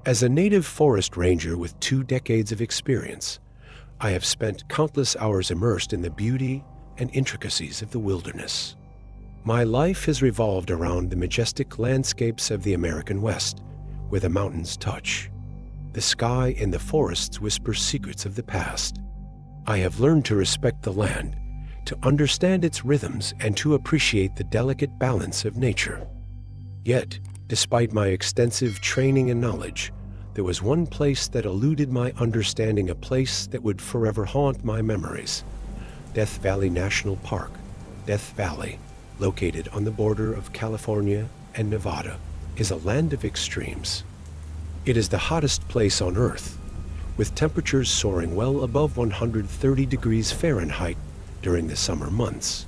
As a native forest ranger with 2 decades of experience, I have spent countless hours immersed in the beauty and intricacies of the wilderness. My life has revolved around the majestic landscapes of the American West, where the mountains touch. The sky and the forests whisper secrets of the past. I have learned to respect the land, to understand its rhythms, and to appreciate the delicate balance of nature. Yet, despite my extensive training and knowledge, there was one place that eluded my understanding, a place that would forever haunt my memories. Death Valley National Park. Death Valley, located on the border of California and Nevada, is a land of extremes. It is the hottest place on Earth, with temperatures soaring well above 130 degrees Fahrenheit during the summer months.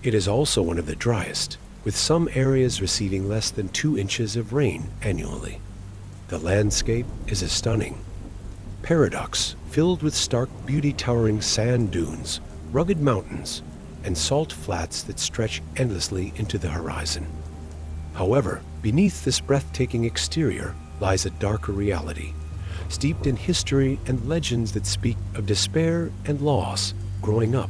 It is also one of the driest, with some areas receiving less than 2 inches of rain annually. The landscape is a stunning paradox, filled with stark beauty, towering sand dunes, rugged mountains, and salt flats that stretch endlessly into the horizon. However, beneath this breathtaking exterior lies a darker reality, steeped in history and legends that speak of despair and loss. Growing up,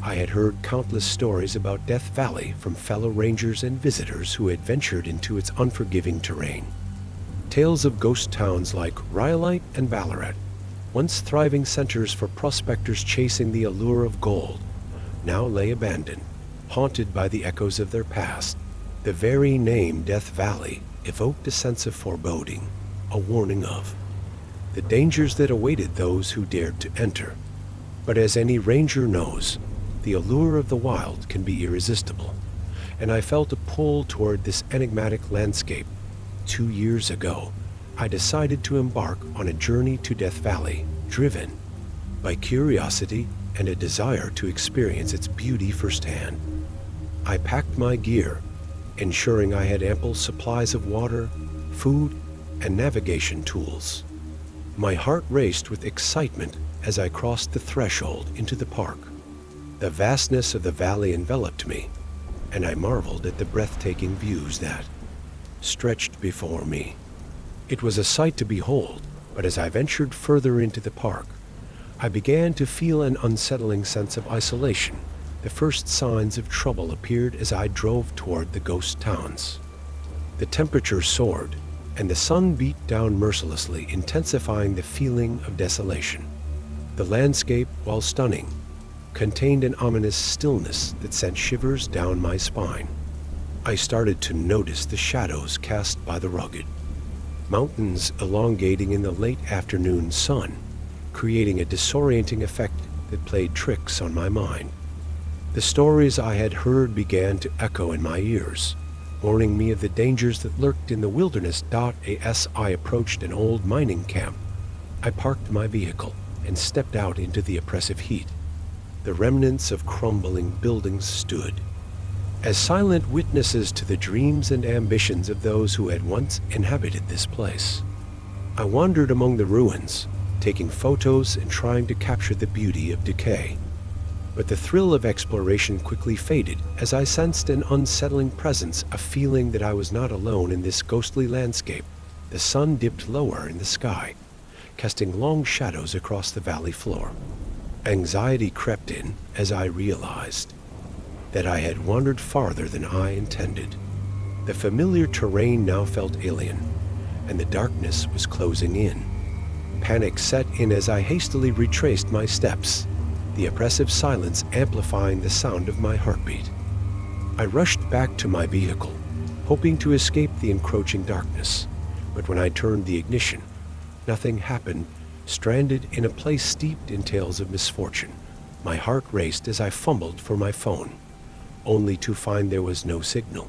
I had heard countless stories about Death Valley from fellow rangers and visitors who had ventured into its unforgiving terrain. Tales of ghost towns like Rhyolite and Ballarat, once thriving centers for prospectors chasing the allure of gold, now lay abandoned, haunted by the echoes of their past. The very name Death Valley evoked a sense of foreboding, a warning of the dangers that awaited those who dared to enter. But as any ranger knows, the allure of the wild can be irresistible, and I felt a pull toward this enigmatic landscape. 2 years ago, I decided to embark on a journey to Death Valley, driven by curiosity and a desire to experience its beauty firsthand. I packed my gear, ensuring I had ample supplies of water, food, and navigation tools. My heart raced with excitement as I crossed the threshold into the park. The vastness of the valley enveloped me, and I marveled at the breathtaking views that stretched before me. It was a sight to behold, but as I ventured further into the park, I began to feel an unsettling sense of isolation. The first signs of trouble appeared as I drove toward the ghost towns. The temperature soared, and the sun beat down mercilessly, intensifying the feeling of desolation. The landscape, while stunning, contained an ominous stillness that sent shivers down my spine. I started to notice the shadows cast by the rugged mountains elongating in the late afternoon sun, creating a disorienting effect that played tricks on my mind. The stories I had heard began to echo in my ears, warning me of the dangers that lurked in the wilderness. As I approached an old mining camp, I parked my vehicle and stepped out into the oppressive heat. The remnants of crumbling buildings stood as silent witnesses to the dreams and ambitions of those who had once inhabited this place. I wandered among the ruins, taking photos and trying to capture the beauty of decay. But the thrill of exploration quickly faded as I sensed an unsettling presence, a feeling that I was not alone in this ghostly landscape. The sun dipped lower in the sky, casting long shadows across the valley floor. Anxiety crept in as I realized that I had wandered farther than I intended. The familiar terrain now felt alien, and the darkness was closing in. Panic set in as I hastily retraced my steps, the oppressive silence amplifying the sound of my heartbeat. I rushed back to my vehicle, hoping to escape the encroaching darkness, but when I turned the ignition, nothing happened. Stranded in a place steeped in tales of misfortune, my heart raced as I fumbled for my phone, only to find there was no signal.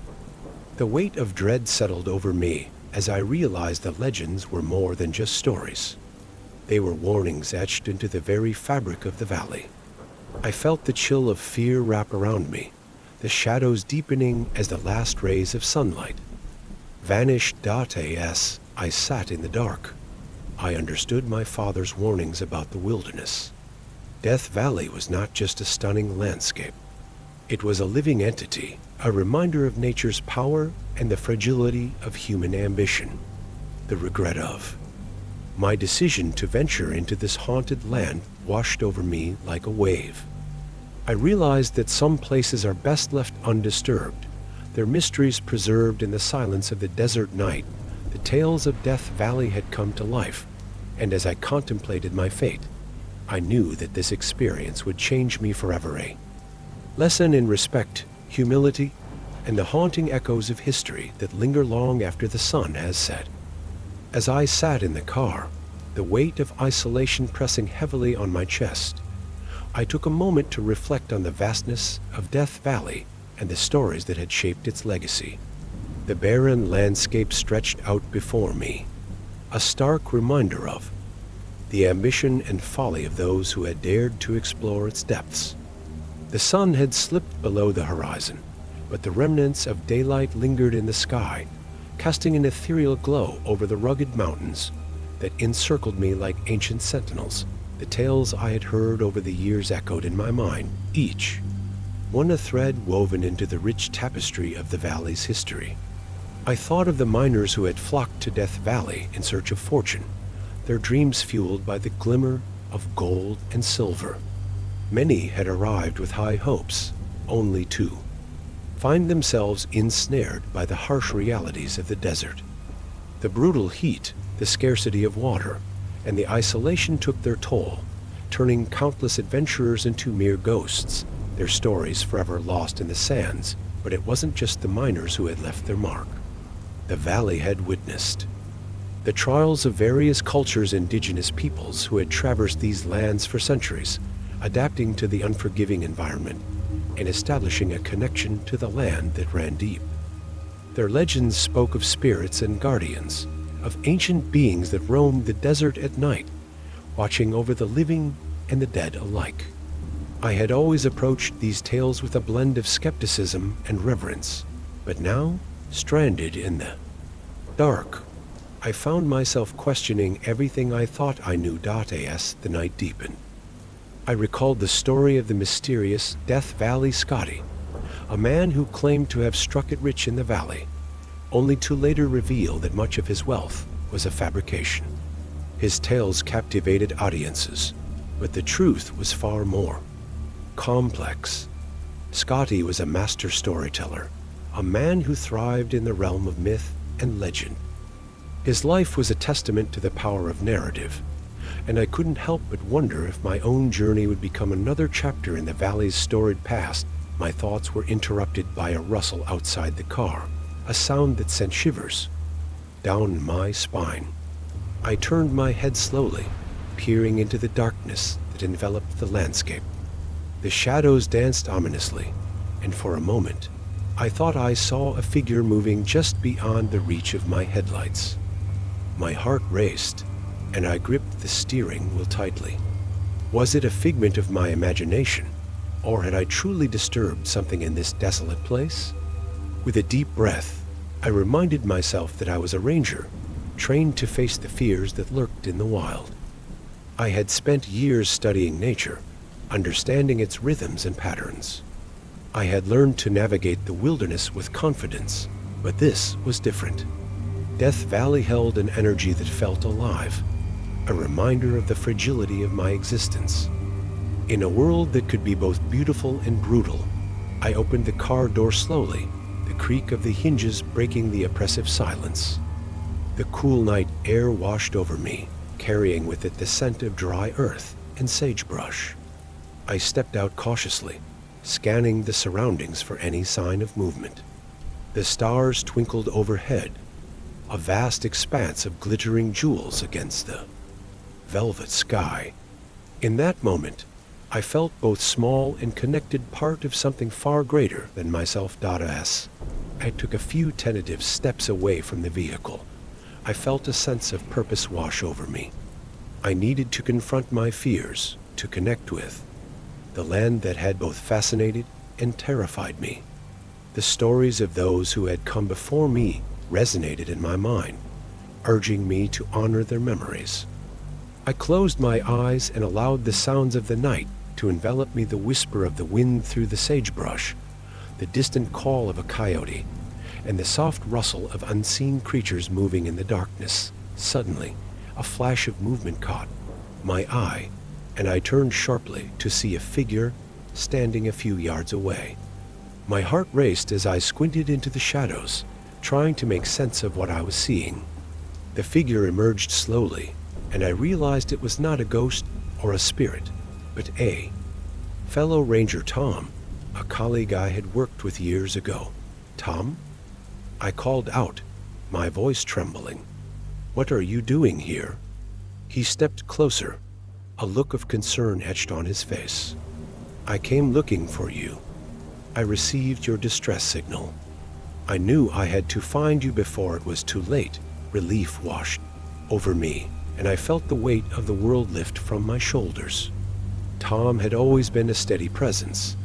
The weight of dread settled over me as I realized the legends were more than just stories. They were warnings etched into the very fabric of the valley. I felt the chill of fear wrap around me, the shadows deepening as the last rays of sunlight vanished. As I sat in the dark, I understood my father's warnings about the wilderness. Death Valley was not just a stunning landscape. It was a living entity, a reminder of nature's power and the fragility of human ambition. the regret of. My decision to venture into this haunted land washed over me like a wave. I realized that some places are best left undisturbed, their mysteries preserved in the silence of the desert night. The tales of Death Valley had come to life, and as I contemplated my fate, I knew that this experience would change me forever. A lesson in respect, humility, and the haunting echoes of history that linger long after the sun has set. As I sat in the car, the weight of isolation pressing heavily on my chest, I took a moment to reflect on the vastness of Death Valley and the stories that had shaped its legacy. The barren landscape stretched out before me, a stark reminder of the ambition and folly of those who had dared to explore its depths. The sun had slipped below the horizon, but the remnants of daylight lingered in the sky, casting an ethereal glow over the rugged mountains that encircled me like ancient sentinels. The tales I had heard over the years echoed in my mind, each one a thread woven into the rich tapestry of the valley's history. I thought of the miners who had flocked to Death Valley in search of fortune, their dreams fueled by the glimmer of gold and silver. Many had arrived with high hopes, only to find themselves ensnared by the harsh realities of the desert. The brutal heat, the scarcity of water, and the isolation took their toll, turning countless adventurers into mere ghosts, their stories forever lost in the sands. But it wasn't just the miners who had left their mark. The valley had witnessed the trials of various cultures, indigenous peoples who had traversed these lands for centuries, adapting to the unforgiving environment and establishing a connection to the land that ran deep. Their legends spoke of spirits and guardians, of ancient beings that roamed the desert at night, watching over the living and the dead alike. I had always approached these tales with a blend of skepticism and reverence, but now, stranded in the dark, I found myself questioning everything I thought I knew. As the night deepened, I recalled the story of the mysterious Death Valley Scotty, a man who claimed to have struck it rich in the valley, only to later reveal that much of his wealth was a fabrication. His tales captivated audiences, but the truth was far more complex. Scotty was a master storyteller, a man who thrived in the realm of myth and legend. His life was a testament to the power of narrative, and I couldn't help but wonder if my own journey would become another chapter in the valley's storied past. My thoughts were interrupted by a rustle outside the car, a sound that sent shivers down my spine. I turned my head slowly, peering into the darkness that enveloped the landscape. The shadows danced ominously, and for a moment, I thought I saw a figure moving just beyond the reach of my headlights. My heart raced, and I gripped the steering wheel tightly. Was it a figment of my imagination, or had I truly disturbed something in this desolate place? With a deep breath, I reminded myself that I was a ranger, trained to face the fears that lurked in the wild. I had spent years studying nature, understanding its rhythms and patterns. I had learned to navigate the wilderness with confidence, but this was different. Death Valley held an energy that felt alive, a reminder of the fragility of my existence. In a world that could be both beautiful and brutal, I opened the car door slowly, the creak of the hinges breaking the oppressive silence. The cool night air washed over me, carrying with it the scent of dry earth and sagebrush. I stepped out cautiously, scanning the surroundings for any sign of movement. The stars twinkled overhead, a vast expanse of glittering jewels against the velvet sky. In that moment, I felt both small and connected, part of something far greater than myself. As I took a few tentative steps away from the vehicle, I felt a sense of purpose wash over me. I needed to confront my fears, to connect with the land that had both fascinated and terrified me. The stories of those who had come before me resonated in my mind, urging me to honor their memories. I closed my eyes and allowed the sounds of the night to envelop me, the whisper of the wind through the sagebrush, the distant call of a coyote, and the soft rustle of unseen creatures moving in the darkness. Suddenly, a flash of movement caught my eye, and I turned sharply to see a figure standing a few yards away. My heart raced as I squinted into the shadows, trying to make sense of what I was seeing. The figure emerged slowly, and I realized it was not a ghost or a spirit, but a fellow ranger, Tom, a colleague I had worked with years ago. "Tom?" I called out, my voice trembling. "What are you doing here?" He stepped closer, a look of concern etched on his face. "I came looking for you. I received your distress signal. I knew I had to find you before it was too late." Relief washed over me, and I felt the weight of the world lift from my shoulders. Tom had always been a steady presence,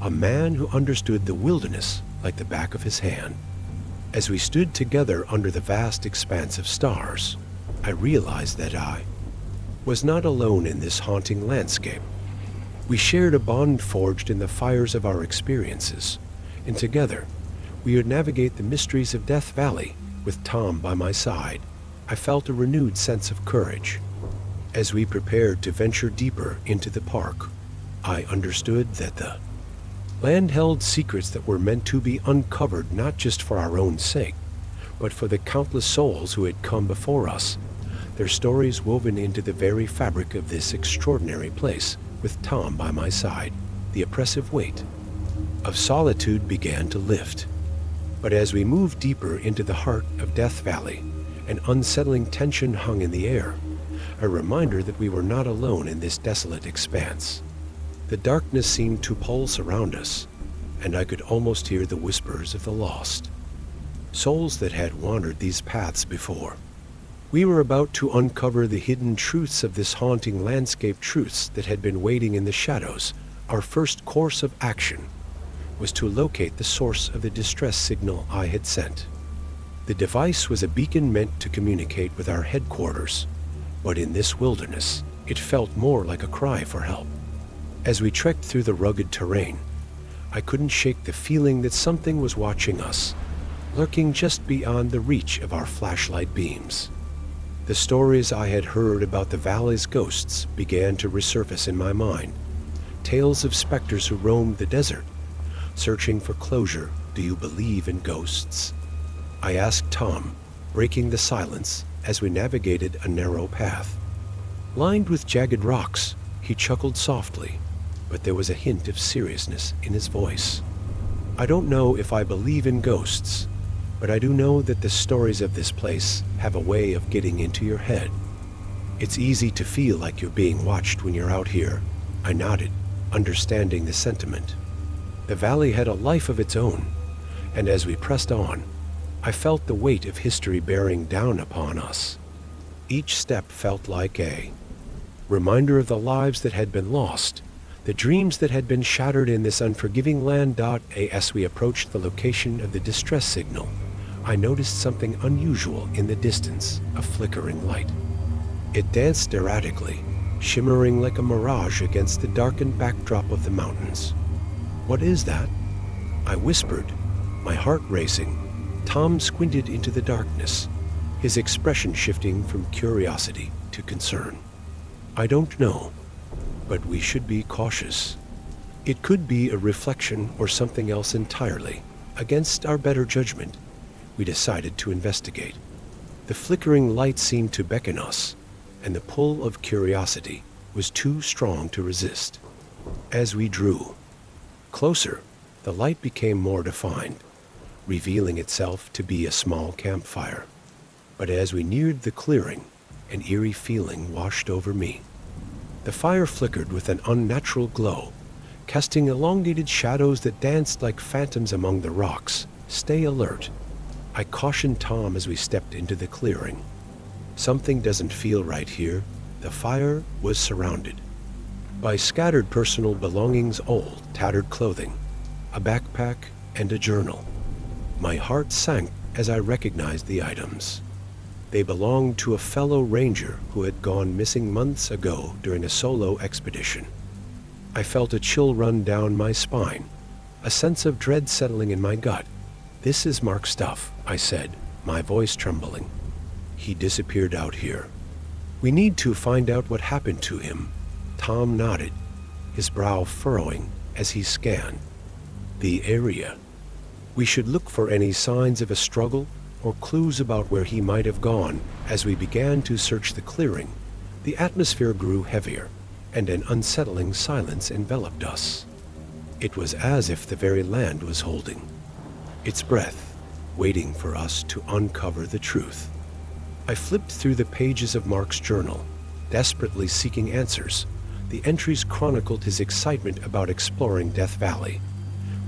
a man who understood the wilderness like the back of his hand. As we stood together under the vast expanse of stars, I realized that I was not alone in this haunting landscape. We shared a bond forged in the fires of our experiences, and together we would navigate the mysteries of Death Valley. With Tom by my side, I felt a renewed sense of courage. As we prepared to venture deeper into the park, I understood that the land held secrets that were meant to be uncovered not just for our own sake, but for the countless souls who had come before us, their stories woven into the very fabric of this extraordinary place. With Tom by my side, the oppressive weight of solitude began to lift. But as we moved deeper into the heart of Death Valley, an unsettling tension hung in the air, a reminder that we were not alone in this desolate expanse. The darkness seemed to pulse around us, and I could almost hear the whispers of the lost, souls that had wandered these paths before. We were about to uncover the hidden truths of this haunting landscape, truths that had been waiting in the shadows. Our first course of action was to locate the source of the distress signal I had sent. The device was a beacon meant to communicate with our headquarters, but in this wilderness, it felt more like a cry for help. As we trekked through the rugged terrain, I couldn't shake the feeling that something was watching us, lurking just beyond the reach of our flashlight beams. The stories I had heard about the valley's ghosts began to resurface in my mind, tales of specters who roamed the desert, searching for closure. "Do you believe in ghosts?" I asked Tom, breaking the silence as we navigated a narrow path. Lined with jagged rocks, he chuckled softly, but there was a hint of seriousness in his voice. "I don't know if I believe in ghosts, but I do know that the stories of this place have a way of getting into your head. It's easy to feel like you're being watched when you're out here." I nodded, understanding the sentiment. The valley had a life of its own, and as we pressed on, I felt the weight of history bearing down upon us. Each step felt like a reminder of the lives that had been lost, the dreams that had been shattered in this unforgiving land. As we approached the location of the distress signal, I noticed something unusual in the distance, a flickering light. It danced erratically, shimmering like a mirage against the darkened backdrop of the mountains. "What is that?" I whispered, my heart racing. Tom squinted into the darkness, his expression shifting from curiosity to concern. "I don't know, but we should be cautious. It could be a reflection or something else entirely. Against our better judgment, we decided to investigate. The flickering light seemed to beckon us, and the pull of curiosity was too strong to resist. As we drew closer, the light became more defined, revealing itself to be a small campfire. But as we neared the clearing, an eerie feeling washed over me. The fire flickered with an unnatural glow, casting elongated shadows that danced like phantoms among the rocks. "Stay alert," I cautioned Tom as we stepped into the clearing. "Something doesn't feel right here." The fire was surrounded by scattered personal belongings, old, tattered clothing, a backpack, and a journal. My heart sank as I recognized the items. They belonged to a fellow ranger who had gone missing months ago during a solo expedition. I felt a chill run down my spine, a sense of dread settling in my gut. "This is Mark's stuff," I said, my voice trembling. He disappeared out here. We need to find out what happened to him. Tom nodded, his brow furrowing as he scanned the area. We should look for any signs of a struggle or clues about where he might have gone. As we began to search the clearing, the atmosphere grew heavier, and an unsettling silence enveloped us. It was as if the very land was holding its breath, waiting for us to uncover the truth. I flipped through the pages of Mark's journal, desperately seeking answers. The entries chronicled his excitement about exploring Death Valley.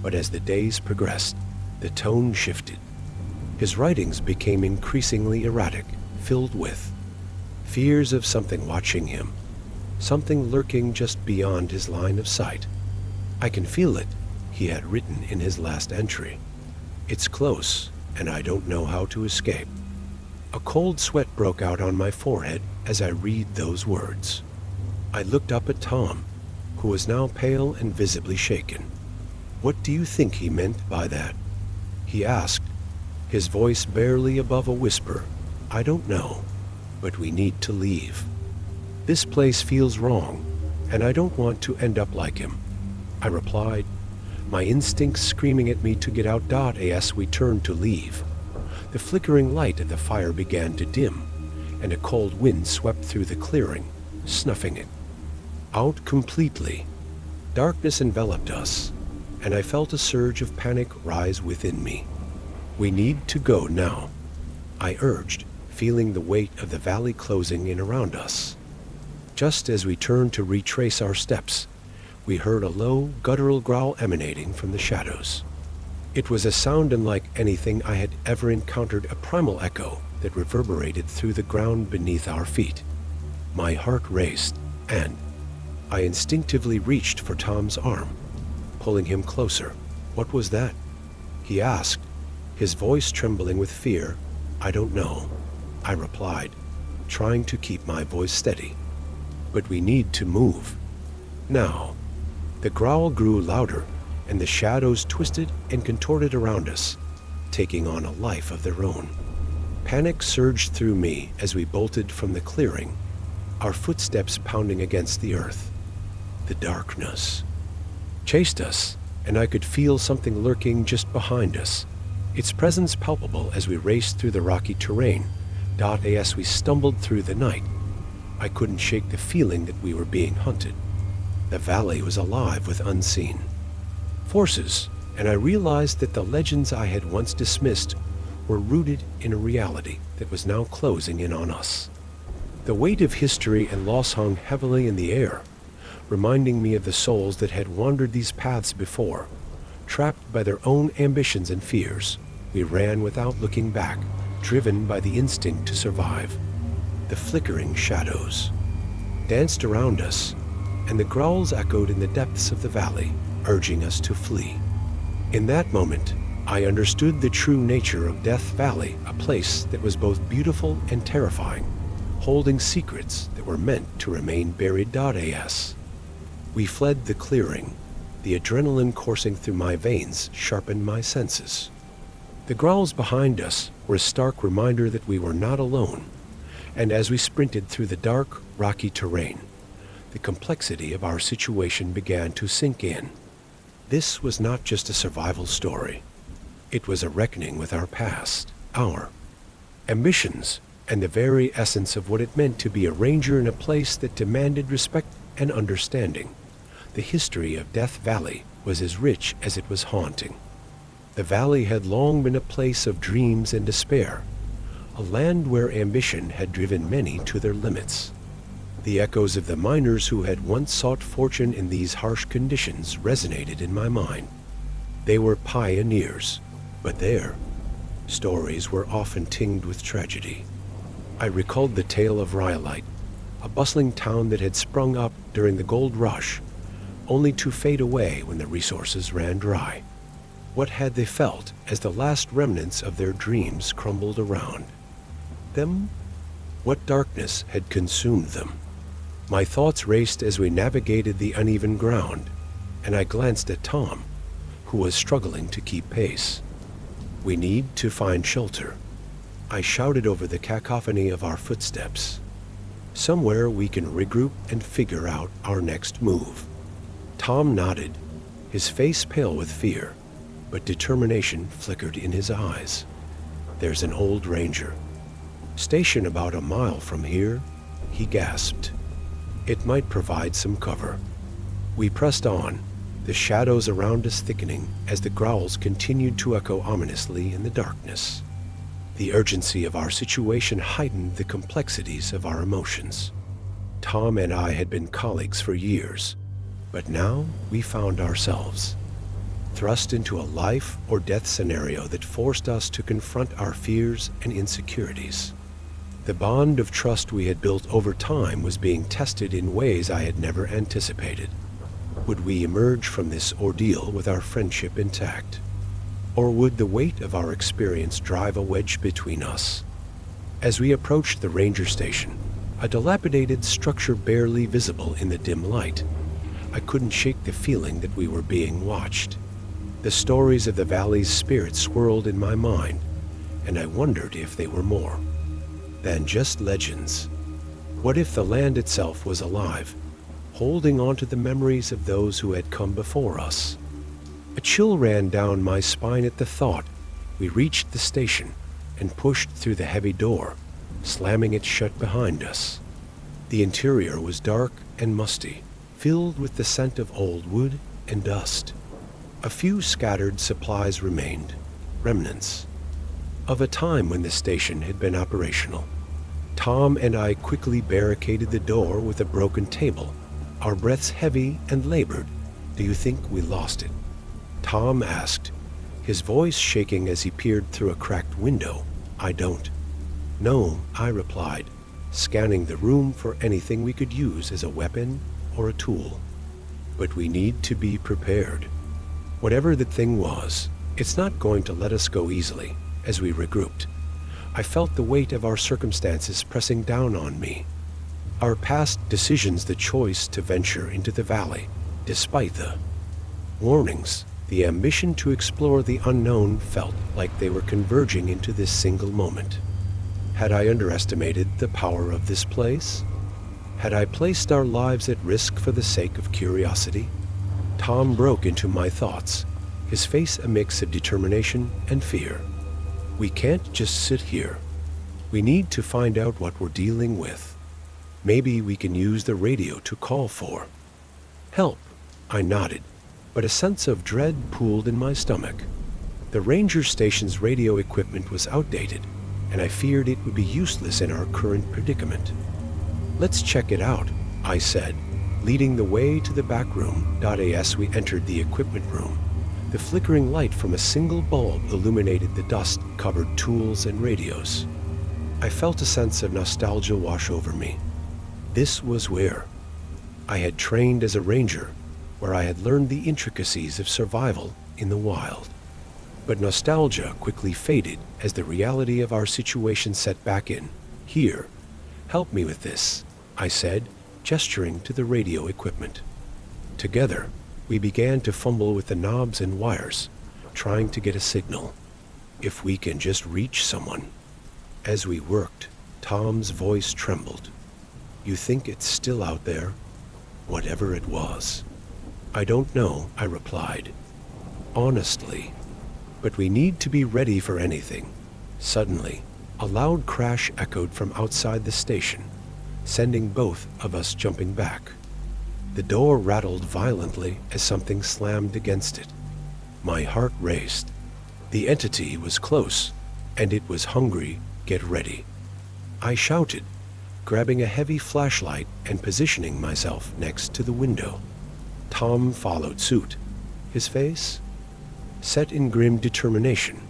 But as the days progressed, the tone shifted. His writings became increasingly erratic, filled with fears of something watching him, something lurking just beyond his line of sight. I can feel it, he had written in his last entry. It's close, and I don't know how to escape. A cold sweat broke out on my forehead as I read those words. I looked up at Tom, who was now pale and visibly shaken. "What do you think he meant by that?" he asked, his voice barely above a whisper. "I don't know, but we need to leave. This place feels wrong, and I don't want to end up like him," I replied, my instincts screaming at me to get out. As we turned to leave, the flickering light of the fire began to dim, and a cold wind swept through the clearing, snuffing it out completely. Darkness enveloped us, and I felt a surge of panic rise within me. "We need to go now," I urged, feeling the weight of the valley closing in around us. Just as we turned to retrace our steps, we heard a low, guttural growl emanating from the shadows. It was a sound unlike anything I had ever encountered, a primal echo that reverberated through the ground beneath our feet. My heart raced, and I instinctively reached for Tom's arm, pulling him closer. "What was that?" he asked, his voice trembling with fear. "I don't know," I replied, trying to keep my voice steady. "But we need to move now." The growl grew louder, and the shadows twisted and contorted around us, taking on a life of their own. Panic surged through me as we bolted from the clearing, our footsteps pounding against the earth. The darkness chased us, and I could feel something lurking just behind us, its presence palpable as we raced through the rocky terrain. As we stumbled through the night, I couldn't shake the feeling that we were being hunted. The valley was alive with unseen forces, and I realized that the legends I had once dismissed were rooted in a reality that was now closing in on us. The weight of history and loss hung heavily in the air, reminding me of the souls that had wandered these paths before. Trapped by their own ambitions and fears, we ran without looking back, driven by the instinct to survive. The flickering shadows danced around us, and the growls echoed in the depths of the valley, urging us to flee. In that moment, I understood the true nature of Death Valley, a place that was both beautiful and terrifying, holding secrets that were meant to remain buried. As we fled the clearing, the adrenaline coursing through my veins sharpened my senses. The growls behind us were a stark reminder that we were not alone, and as we sprinted through the dark, rocky terrain, the complexity of our situation began to sink in. This was not just a survival story. It was a reckoning with our past, our ambitions, and the very essence of what it meant to be a ranger in a place that demanded respect and understanding. The history of Death Valley was as rich as it was haunting. The valley had long been a place of dreams and despair, a land where ambition had driven many to their limits. The echoes of the miners who had once sought fortune in these harsh conditions resonated in my mind. They were pioneers, but their stories were often tinged with tragedy. I recalled the tale of Rhyolite, a bustling town that had sprung up during the gold rush, only to fade away when the resources ran dry. What had they felt as the last remnants of their dreams crumbled around them? What darkness had consumed them? My thoughts raced as we navigated the uneven ground, and I glanced at Tom, who was struggling to keep pace. "We need to find shelter," I shouted over the cacophony of our footsteps. "Somewhere we can regroup and figure out our next move." Tom nodded, his face pale with fear, but determination flickered in his eyes. "There's an old ranger station about a mile from here," he gasped. "It might provide some cover." We pressed on, the shadows around us thickening as the growls continued to echo ominously in the darkness. The urgency of our situation heightened the complexities of our emotions. Tom and I had been colleagues for years, but now we found ourselves thrust into a life or death scenario that forced us to confront our fears and insecurities. The bond of trust we had built over time was being tested in ways I had never anticipated. Would we emerge from this ordeal with our friendship intact? Or would the weight of our experience drive a wedge between us? As we approached the ranger station, a dilapidated structure barely visible in the dim light, I couldn't shake the feeling that we were being watched. The stories of the valley's spirits swirled in my mind, and I wondered if they were more than just legends. What if the land itself was alive, holding on to the memories of those who had come before us? A chill ran down my spine at the thought. We reached the station and pushed through the heavy door, slamming it shut behind us. The interior was dark and musty, filled with the scent of old wood and dust. A few scattered supplies remained, remnants of a time when the station had been operational. Tom and I quickly barricaded the door with a broken table, our breaths heavy and labored. "Do you think we lost it?" Tom asked, his voice shaking as he peered through a cracked window. "I don't." "No," I replied, scanning the room for anything we could use as a weapon or a tool. "But we need to be prepared. Whatever the thing was, it's not going to let us go easily." As we regrouped, I felt the weight of our circumstances pressing down on me. Our past decisions, the choice to venture into the valley, despite the warnings, the ambition to explore the unknown, felt like they were converging into this single moment. Had I underestimated the power of this place? Had I placed our lives at risk for the sake of curiosity? Tom broke into my thoughts, his face a mix of determination and fear. "We can't just sit here. We need to find out what we're dealing with. Maybe we can use the radio to call for help." I nodded, but a sense of dread pooled in my stomach. The ranger station's radio equipment was outdated, and I feared it would be useless in our current predicament. "Let's check it out," I said, leading the way to the back room. As we entered the equipment room, the flickering light from a single bulb illuminated the dust-covered tools and radios. I felt a sense of nostalgia wash over me. This was where I had trained as a ranger, where I had learned the intricacies of survival in the wild. But nostalgia quickly faded as the reality of our situation set back in. "Here, help me with this," I said, gesturing to the radio equipment. Together, we began to fumble with the knobs and wires, trying to get a signal. "If we can just reach someone." As we worked, Tom's voice trembled. "You think it's still out there?" "Whatever it was." "I don't know," I replied, honestly. "But we need to be ready for anything." Suddenly, a loud crash echoed from outside the station, sending both of us jumping back. The door rattled violently as something slammed against it. My heart raced. The entity was close, and it was hungry. "Get ready," I shouted, grabbing a heavy flashlight and positioning myself next to the window. Tom followed suit, his face set in grim determination.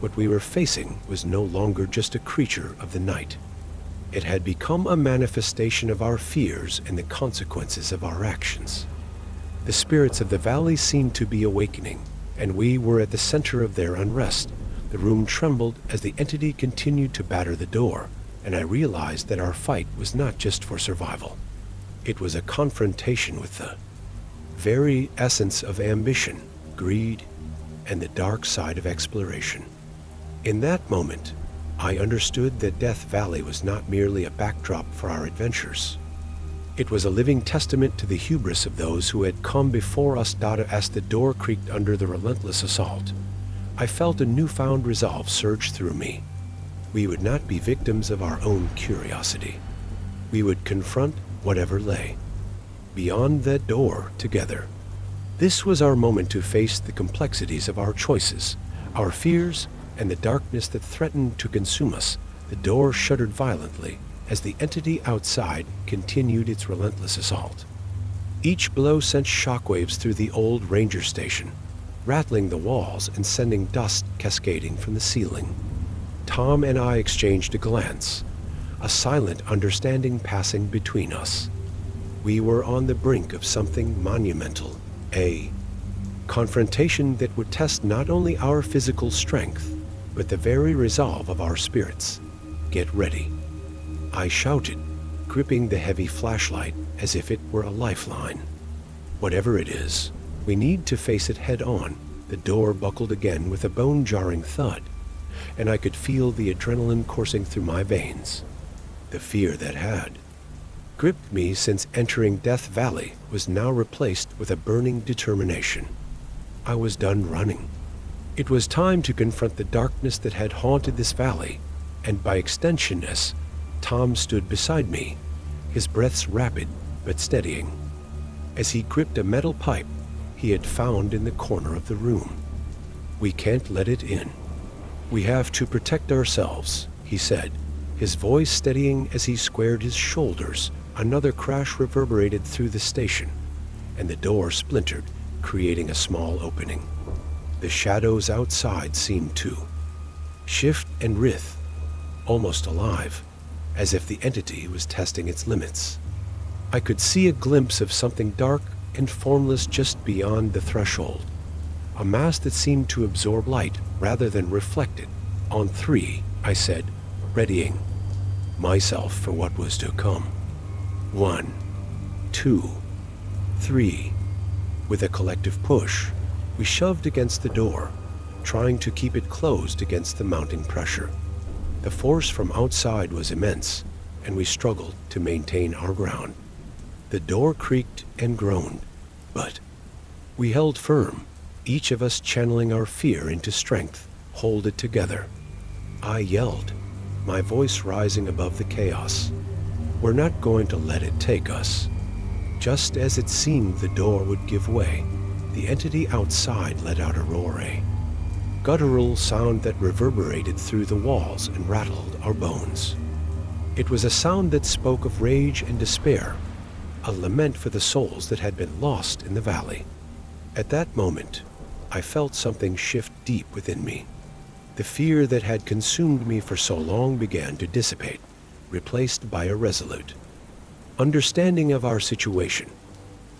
What we were facing was no longer just a creature of the night. It had become a manifestation of our fears and the consequences of our actions. The spirits of the valley seemed to be awakening, and we were at the center of their unrest. The room trembled as the entity continued to batter the door, and I realized that our fight was not just for survival. It was a confrontation with the very essence of ambition, greed, and the dark side of exploration. In that moment, I understood that Death Valley was not merely a backdrop for our adventures. It was a living testament to the hubris of those who had come before us. As the door creaked under the relentless assault, I felt a newfound resolve surge through me. We would not be victims of our own curiosity. We would confront whatever lay beyond that door together. This was our moment to face the complexities of our choices, our fears, and the darkness that threatened to consume us. The door shuddered violently as the entity outside continued its relentless assault. Each blow sent shockwaves through the old ranger station, rattling the walls and sending dust cascading from the ceiling. Tom and I exchanged a glance, a silent understanding passing between us. We were on the brink of something monumental, a confrontation that would test not only our physical strength, but the very resolve of our spirits. "Get ready," I shouted, gripping the heavy flashlight as if it were a lifeline. "Whatever it is, we need to face it head on." The door buckled again with a bone-jarring thud, and I could feel the adrenaline coursing through my veins. The fear that had gripped me since entering Death Valley was now replaced with a burning determination. I was done running. It was time to confront the darkness that had haunted this valley, and by extension, as Tom stood beside me, his breaths rapid but steadying, as he gripped a metal pipe he had found in the corner of the room. "We can't let it in. We have to protect ourselves," he said, his voice steadying as he squared his shoulders. Another crash reverberated through the station, and the door splintered, creating a small opening. The shadows outside seemed to shift and writhe, almost alive, as if the entity was testing its limits. I could see a glimpse of something dark and formless just beyond the threshold, a mass that seemed to absorb light rather than reflect it. "On three," I said, readying myself for what was to come. 1, 2, 3. With a collective push, we shoved against the door, trying to keep it closed against the mounting pressure. The force from outside was immense, and we struggled to maintain our ground. The door creaked and groaned, but we held firm, each of us channeling our fear into strength. "Hold it together," I yelled, my voice rising above the chaos. "We're not going to let it take us." Just as it seemed the door would give way, the entity outside let out a roar, a guttural sound that reverberated through the walls and rattled our bones. It was a sound that spoke of rage and despair, a lament for the souls that had been lost in the valley. At that moment, I felt something shift deep within me. The fear that had consumed me for so long began to dissipate, replaced by a resolute understanding of our situation.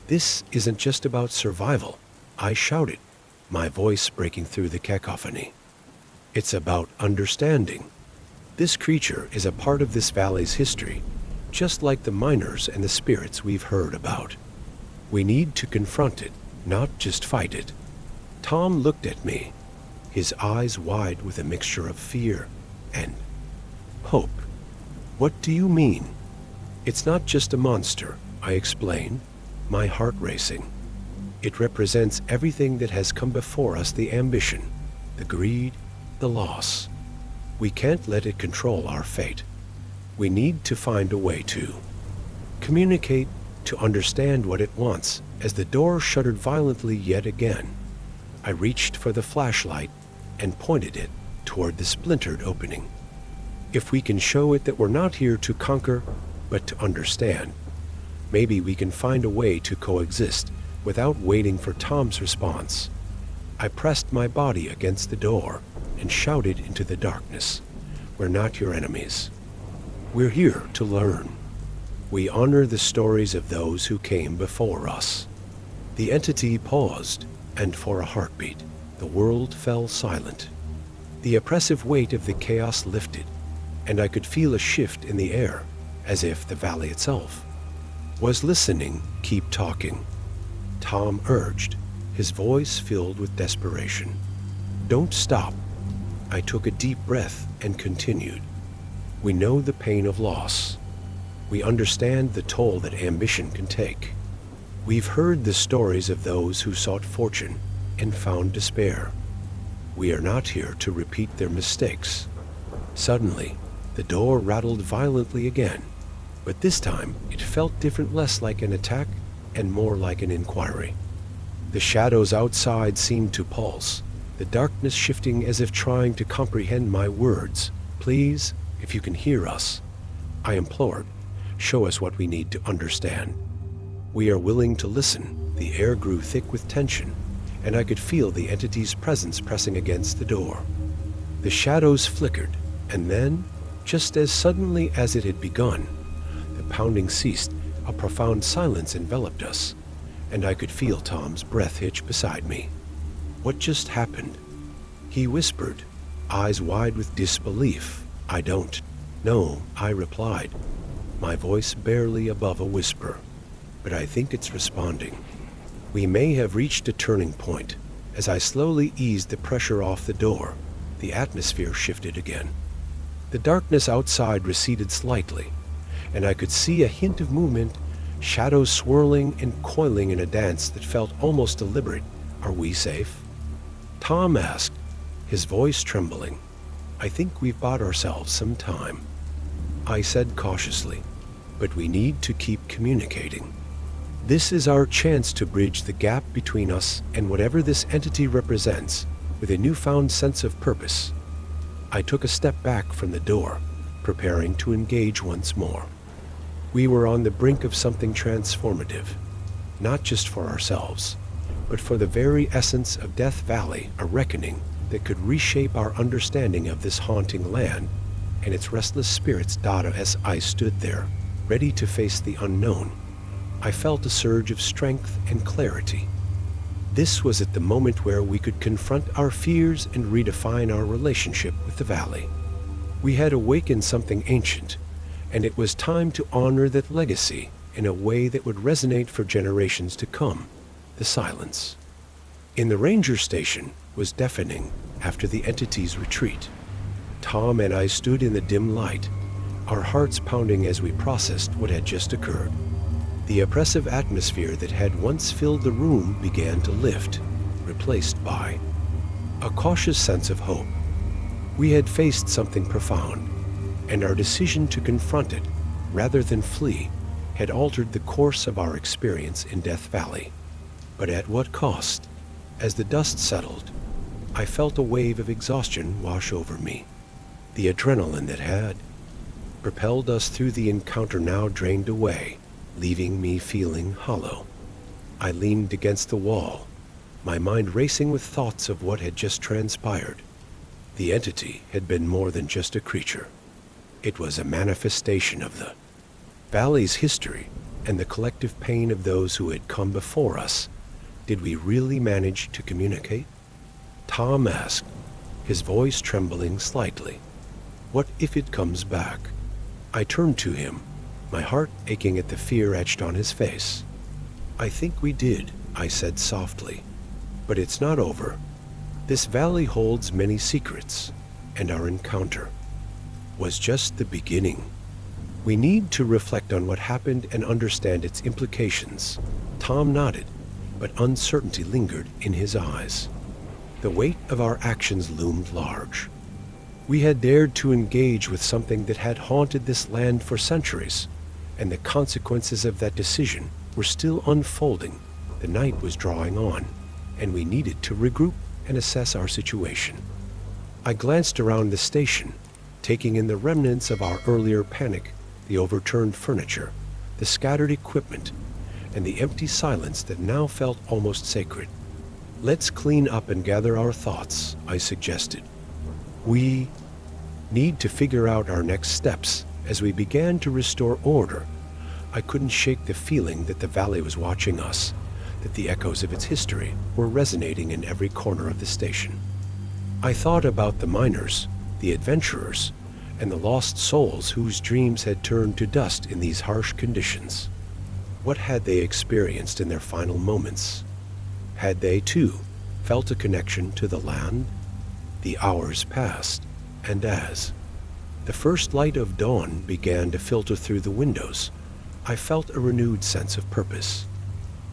"This isn't just about survival," I shouted, my voice breaking through the cacophony. "It's about understanding. This creature is a part of this valley's history, just like the miners and the spirits we've heard about. We need to confront it, not just fight it." Tom looked at me, his eyes wide with a mixture of fear and hope. "What do you mean?" "It's not just a monster," I explained, my heart racing. "It represents everything that has come before us, the ambition, the greed, the loss. We can't let it control our fate. We need to find a way to communicate, to understand what it wants." As the door shuddered violently yet again, I reached for the flashlight and pointed it toward the splintered opening. "If we can show it that we're not here to conquer, but to understand, maybe we can find a way to coexist." Without waiting for Tom's response, I pressed my body against the door and shouted into the darkness, "We're not your enemies. We're here to learn. We honor the stories of those who came before us." The entity paused, and for a heartbeat, the world fell silent. The oppressive weight of the chaos lifted, and I could feel a shift in the air, as if the valley itself was listening. "Keep talking," Tom urged, his voice filled with desperation. "Don't stop. I took a deep breath and continued. We know the pain of loss. We understand the toll that ambition can take. We've heard the stories of those who sought fortune and found despair. We are not here to repeat their mistakes. Suddenly, the door rattled violently again, but this time it felt different, less like an attack and more like an inquiry. The shadows outside seemed to pulse, the darkness shifting as if trying to comprehend my words. Please, if you can hear us, I implored, show us what we need to understand. We are willing to listen. The air grew thick with tension, and I could feel the entity's presence pressing against the door. The shadows flickered, and then, just as suddenly as it had begun, the pounding ceased. A profound silence enveloped us, and I could feel Tom's breath hitch beside me. What just happened? He whispered, eyes wide with disbelief. I don't know, I replied, my voice barely above a whisper, but I think it's responding. We may have reached a turning point. As I slowly eased the pressure off the door, the atmosphere shifted again. The darkness outside receded slightly, and I could see a hint of movement, shadows swirling and coiling in a dance that felt almost deliberate. Are we safe? Tom asked, his voice trembling. I think we've bought ourselves some time. I said cautiously, but we need to keep communicating. This is our chance to bridge the gap between us and whatever this entity represents with a newfound sense of purpose. I took a step back from the door, preparing to engage once more. We were on the brink of something transformative, not just for ourselves, but for the very essence of Death Valley, a reckoning that could reshape our understanding of this haunting land and its restless spirits. As I stood there, ready to face the unknown, I felt a surge of strength and clarity. This was at the moment where we could confront our fears and redefine our relationship with the valley. We had awakened something ancient, and it was time to honor that legacy in a way that would resonate for generations to come. The silence in the ranger station was deafening after the entity's retreat. Tom and I stood in the dim light, our hearts pounding as we processed what had just occurred. The oppressive atmosphere that had once filled the room began to lift, replaced by a cautious sense of hope. We had faced something profound, and our decision to confront it, rather than flee, had altered the course of our experience in Death Valley. But at what cost? As the dust settled, I felt a wave of exhaustion wash over me. The adrenaline that had propelled us through the encounter now drained away, leaving me feeling hollow. I leaned against the wall, my mind racing with thoughts of what had just transpired. The entity had been more than just a creature. It was a manifestation of the valley's history and the collective pain of those who had come before us. Did we really manage to communicate? Tom asked, his voice trembling slightly. What if it comes back? I turned to him, my heart aching at the fear etched on his face. I think we did, I said softly. But it's not over. This valley holds many secrets, and our encounter was just the beginning. We need to reflect on what happened and understand its implications. Tom nodded, but uncertainty lingered in his eyes. The weight of our actions loomed large. We had dared to engage with something that had haunted this land for centuries, and the consequences of that decision were still unfolding. The night was drawing on, and we needed to regroup and assess our situation. I glanced around the station, taking in the remnants of our earlier panic, the overturned furniture, the scattered equipment, and the empty silence that now felt almost sacred. Let's clean up and gather our thoughts, I suggested. We need to figure out our next steps. As we began to restore order, I couldn't shake the feeling that the valley was watching us, that the echoes of its history were resonating in every corner of the station. I thought about the miners, the adventurers, and the lost souls whose dreams had turned to dust in these harsh conditions. What had they experienced in their final moments? Had they, too, felt a connection to the land? The hours passed, and as the first light of dawn began to filter through the windows, I felt a renewed sense of purpose.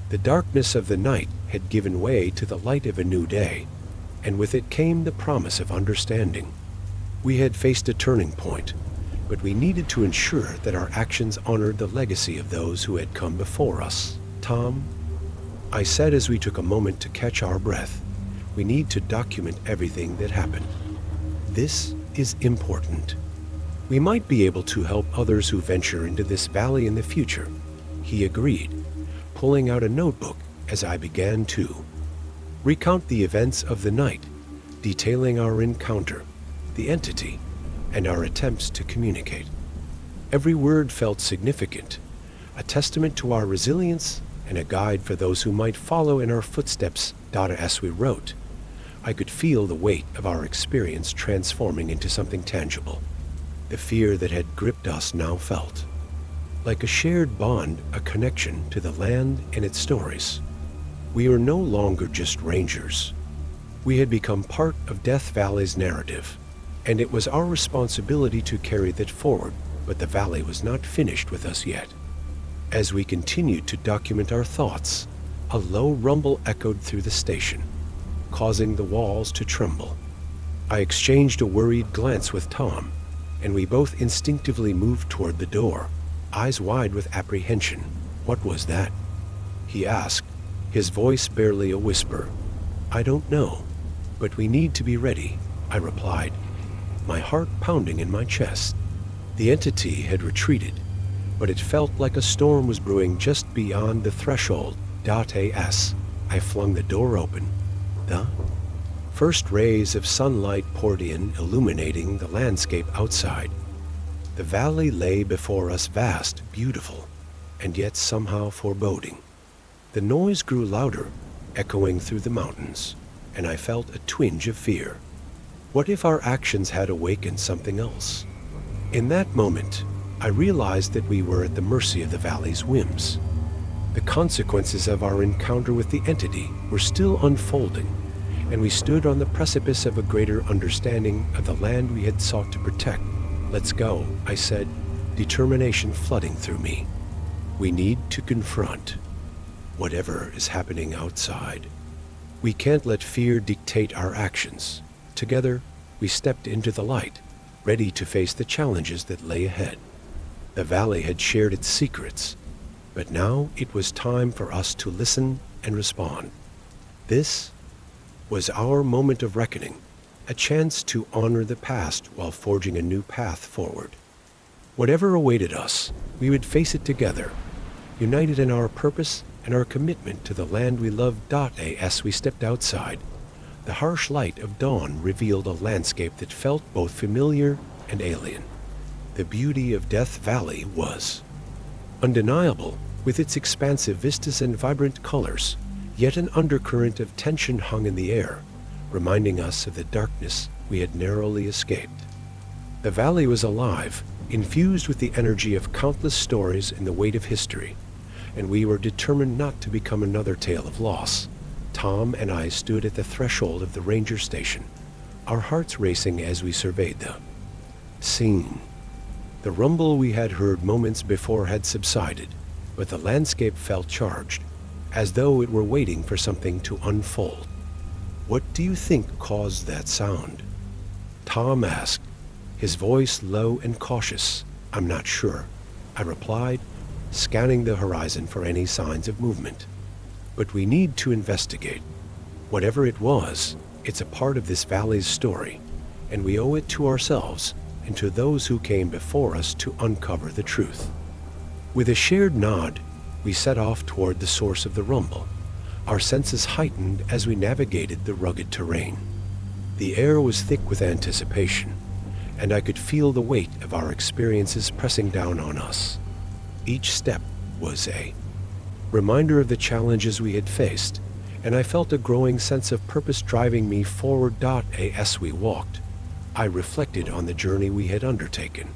The darkness of the night had given way to the light of a new day, and with it came the promise of understanding. We had faced a turning point, but we needed to ensure that our actions honored the legacy of those who had come before us. "Tom," I said as we took a moment to catch our breath, "we need to document everything that happened. This is important. We might be able to help others who venture into this valley in the future." He agreed, pulling out a notebook as I began to recount the events of the night, detailing our encounter, the entity, and our attempts to communicate. Every word felt significant, a testament to our resilience and a guide for those who might follow in our footsteps. As we wrote, I could feel the weight of our experience transforming into something tangible. The fear that had gripped us now felt like a shared bond, a connection to the land and its stories. We were no longer just rangers. We had become part of Death Valley's narrative, and it was our responsibility to carry that forward. But the valley was not finished with us yet. As we continued to document our thoughts, a low rumble echoed through the station, causing the walls to tremble. I exchanged a worried glance with Tom, and we both instinctively moved toward the door, eyes wide with apprehension. "What was that?" he asked, his voice barely a whisper. "I don't know, but we need to be ready," I replied, my heart pounding in my chest. The entity had retreated, but it felt like a storm was brewing just beyond the threshold. As I flung the door open, the first rays of sunlight poured in, illuminating the landscape outside. The valley lay before us, vast, beautiful, and yet somehow foreboding. The noise grew louder, echoing through the mountains, and I felt a twinge of fear. What if our actions had awakened something else? In that moment, I realized that we were at the mercy of the valley's whims. The consequences of our encounter with the entity were still unfolding, and we stood on the precipice of a greater understanding of the land we had sought to protect. "Let's go," I said, determination flooding through me. "We need to confront whatever is happening outside. We can't let fear dictate our actions." Together, we stepped into the light, ready to face the challenges that lay ahead. The valley had shared its secrets, but now it was time for us to listen and respond. This was our moment of reckoning, a chance to honor the past while forging a new path forward. Whatever awaited us, we would face it together, united in our purpose and our commitment to the land we loved. As we stepped outside, the harsh light of dawn revealed a landscape that felt both familiar and alien. The beauty of Death Valley was undeniable, with its expansive vistas and vibrant colors, yet an undercurrent of tension hung in the air, reminding us of the darkness we had narrowly escaped. The valley was alive, infused with the energy of countless stories and the weight of history, and we were determined not to become another tale of loss. Tom and I stood at the threshold of the ranger station, our hearts racing as we surveyed the scene. The rumble we had heard moments before had subsided, but the landscape felt charged, as though it were waiting for something to unfold. "What do you think caused that sound?" Tom asked, his voice low and cautious. "I'm not sure," I replied, scanning the horizon for any signs of movement. "But we need to investigate. Whatever it was, it's a part of this valley's story, and we owe it to ourselves and to those who came before us to uncover the truth." With a shared nod, we set off toward the source of the rumble, our senses heightened as we navigated the rugged terrain. The air was thick with anticipation, and I could feel the weight of our experiences pressing down on us. Each step was a reminder of the challenges we had faced, and I felt a growing sense of purpose driving me forward. As we walked, I reflected on the journey we had undertaken.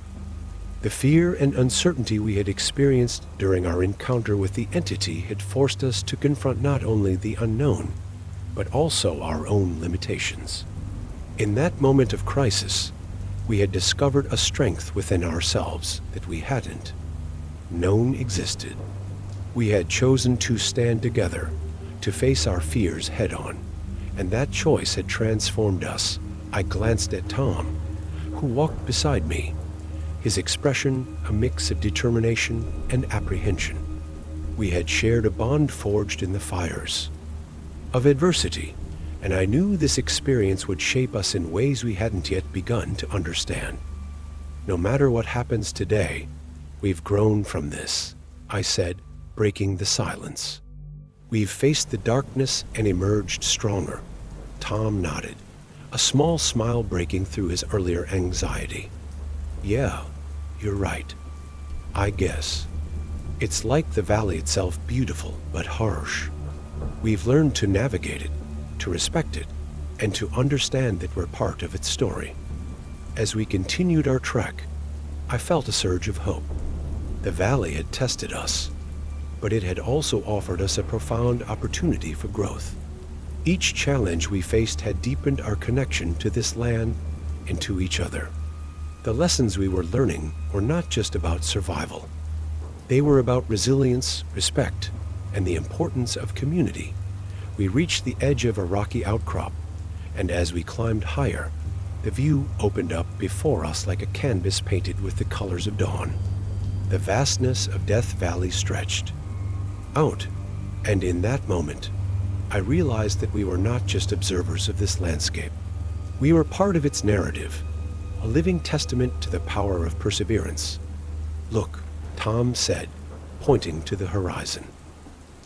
The fear and uncertainty we had experienced during our encounter with the entity had forced us to confront not only the unknown, but also our own limitations. In that moment of crisis, we had discovered a strength within ourselves that we hadn't known existed. We had chosen to stand together, to face our fears head-on, and that choice had transformed us. I glanced at Tom, who walked beside me, his expression a mix of determination and apprehension. We had shared a bond forged in the fires of adversity, and I knew this experience would shape us in ways we hadn't yet begun to understand. No matter what happens today, we've grown from this, I said, breaking the silence. We've faced the darkness and emerged stronger. Tom nodded, a small smile breaking through his earlier anxiety. Yeah, you're right. I guess. It's like the valley itself, beautiful but harsh. We've learned to navigate it, to respect it, and to understand that we're part of its story. As we continued our trek, I felt a surge of hope. The valley had tested us, but it had also offered us a profound opportunity for growth. Each challenge we faced had deepened our connection to this land and to each other. The lessons we were learning were not just about survival. They were about resilience, respect, and the importance of community. We reached the edge of a rocky outcrop, and as we climbed higher, the view opened up before us like a canvas painted with the colors of dawn. The vastness of Death Valley stretched out, and in that moment, I realized that we were not just observers of this landscape. We were part of its narrative, a living testament to the power of perseverance. Look, Tom said, pointing to the horizon.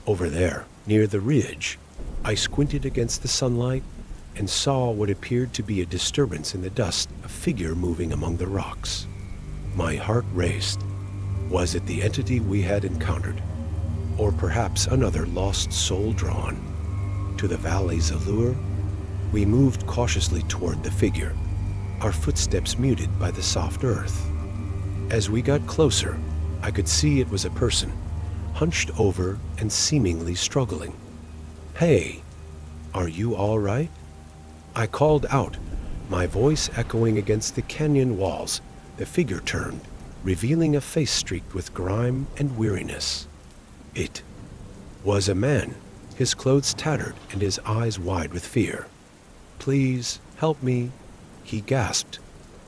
Over there, near the ridge, I squinted against the sunlight and saw what appeared to be a disturbance in the dust, a figure moving among the rocks. My heart raced. Was it the entity we had encountered? Or perhaps another lost soul drawn to the valley's allure? We moved cautiously toward the figure, our footsteps muted by the soft earth. As we got closer, I could see it was a person, hunched over and seemingly struggling. Hey, are you all right? I called out, my voice echoing against the canyon walls. The figure turned, revealing a face streaked with grime and weariness. It was a man, his clothes tattered and his eyes wide with fear. Please, help me, he gasped,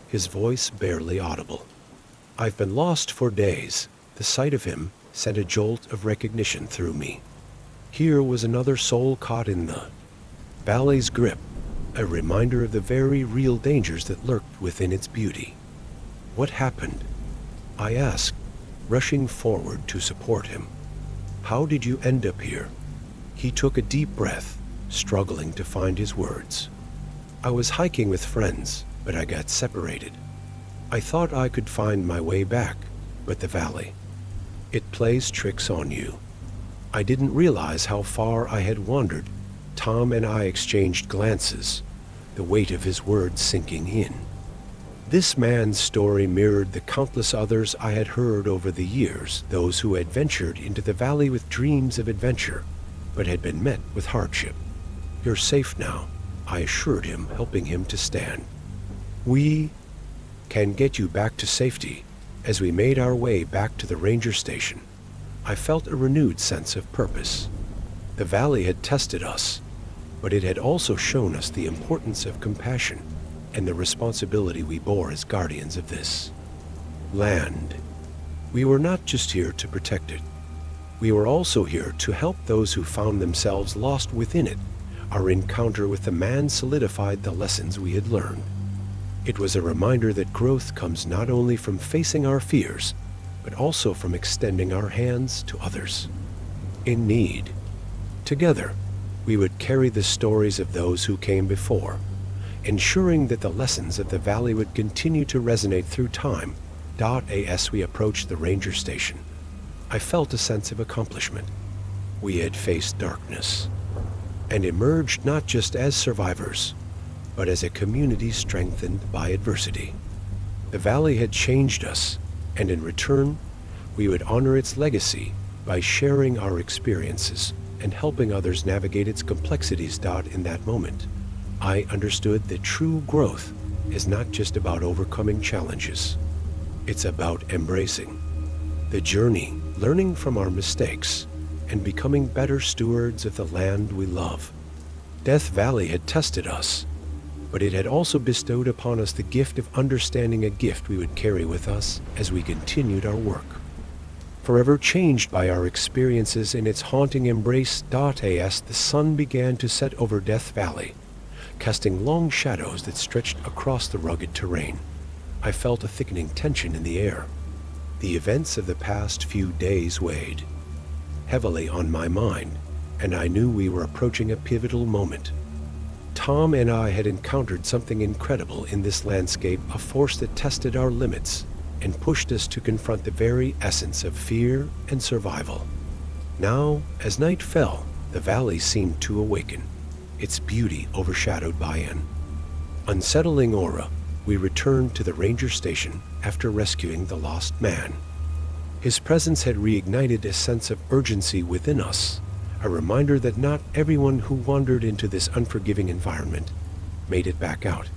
his voice barely audible. I've been lost for days. The sight of him sent a jolt of recognition through me. Here was another soul caught in the valley's grip, a reminder of the very real dangers that lurked within its beauty. What happened? I asked, rushing forward to support him. How did you end up here? He took a deep breath, struggling to find his words. I was hiking with friends, but I got separated. I thought I could find my way back, but the valley, it plays tricks on you. I didn't realize how far I had wandered. Tom and I exchanged glances, the weight of his words sinking in. This man's story mirrored the countless others I had heard over the years, those who had ventured into the valley with dreams of adventure, but had been met with hardship. You're safe now, I assured him, helping him to stand. We can get you back to safety. As we made our way back to the ranger station, I felt a renewed sense of purpose. The valley had tested us, but it had also shown us the importance of compassion and the responsibility we bore as guardians of this land. We were not just here to protect it. We were also here to help those who found themselves lost within it. Our encounter with the man solidified the lessons we had learned. It was a reminder that growth comes not only from facing our fears, but also from extending our hands to others in need. Together, we would carry the stories of those who came before, ensuring that the lessons of the valley would continue to resonate through time. As we approached the ranger station, I felt a sense of accomplishment. We had faced darkness and emerged not just as survivors, but as a community strengthened by adversity. The valley had changed us, and in return, we would honor its legacy by sharing our experiences and helping others navigate its complexities. In that moment, I understood that true growth is not just about overcoming challenges. It's about embracing the journey, learning from our mistakes, and becoming better stewards of the land we love. Death Valley had tested us, but it had also bestowed upon us the gift of understanding, a gift we would carry with us as we continued our work. Forever changed by our experiences in its haunting embrace, as the sun began to set over Death Valley, casting long shadows that stretched across the rugged terrain, I felt a thickening tension in the air. The events of the past few days weighed heavily on my mind, and I knew we were approaching a pivotal moment. Tom and I had encountered something incredible in this landscape, a force that tested our limits and pushed us to confront the very essence of fear and survival. Now, as night fell, the valley seemed to awaken, its beauty overshadowed by an unsettling aura. We returned to the ranger station after rescuing the lost man. His presence had reignited a sense of urgency within us, a reminder that not everyone who wandered into this unforgiving environment made it back out.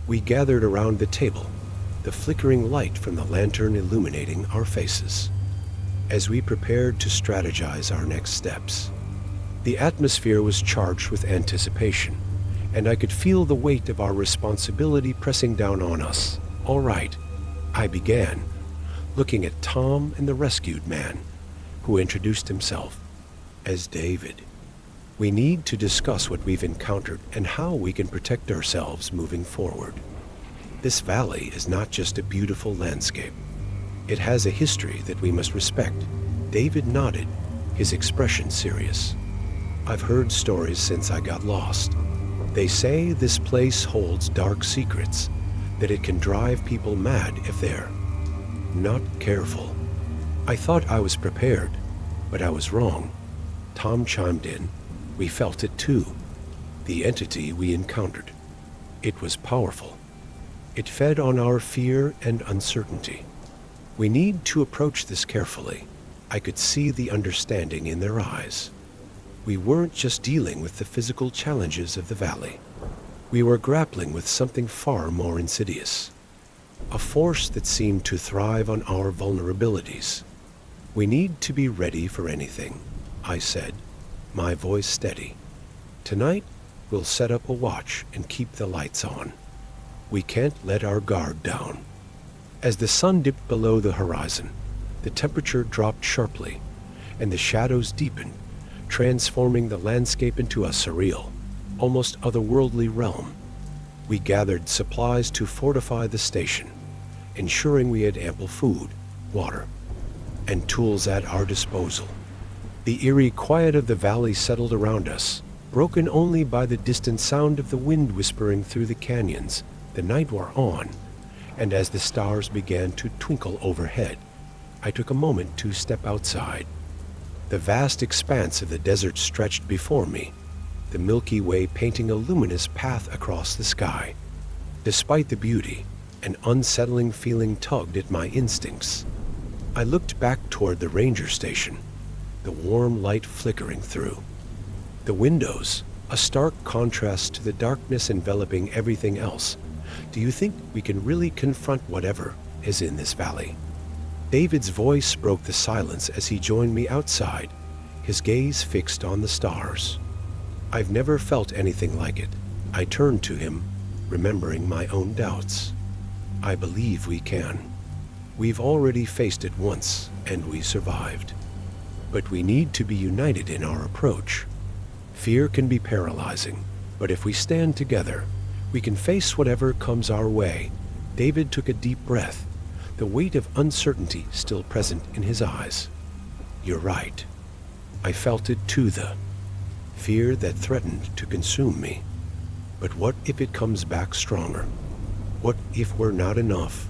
We gathered around the table, the flickering light from the lantern illuminating our faces, as we prepared to strategize our next steps. The atmosphere was charged with anticipation, and I could feel the weight of our responsibility pressing down on us. "All right," I began, looking at Tom and the rescued man, who introduced himself as David. "We need to discuss what we've encountered and how we can protect ourselves moving forward. This valley is not just a beautiful landscape. It has a history that we must respect." David nodded, his expression serious. "I've heard stories since I got lost. They say this place holds dark secrets, that it can drive people mad if they're not careful." I thought I was prepared, but I was wrong. Tom chimed in. "We felt it too. The entity we encountered. It was powerful. It fed on our fear and uncertainty. We need to approach this carefully." I could see the understanding in their eyes. We weren't just dealing with the physical challenges of the valley. We were grappling with something far more insidious, a force that seemed to thrive on our vulnerabilities. "We need to be ready for anything," I said, my voice steady. "Tonight, we'll set up a watch and keep the lights on. We can't let our guard down." As the sun dipped below the horizon, the temperature dropped sharply, and the shadows deepened, transforming the landscape into a surreal, almost otherworldly realm. We gathered supplies to fortify the station, ensuring we had ample food, water, and tools at our disposal. The eerie quiet of the valley settled around us, broken only by the distant sound of the wind whispering through the canyons. The night wore on, and as the stars began to twinkle overhead, I took a moment to step outside. The vast expanse of the desert stretched before me, the Milky Way painting a luminous path across the sky. Despite the beauty, an unsettling feeling tugged at my instincts. I looked back toward the ranger station, the warm light flickering through the windows, a stark contrast to the darkness enveloping everything else. "Do you think we can really confront whatever is in this valley?" David's voice broke the silence as he joined me outside, his gaze fixed on the stars. "I've never felt anything like it." I turned to him, remembering my own doubts. "I believe we can. We've already faced it once, and we survived. But we need to be united in our approach. Fear can be paralyzing, but if we stand together, we can face whatever comes our way." David took a deep breath, the weight of uncertainty still present in his eyes. "You're right. I felt it too, the fear that threatened to consume me. But what if it comes back stronger? What if we're not enough?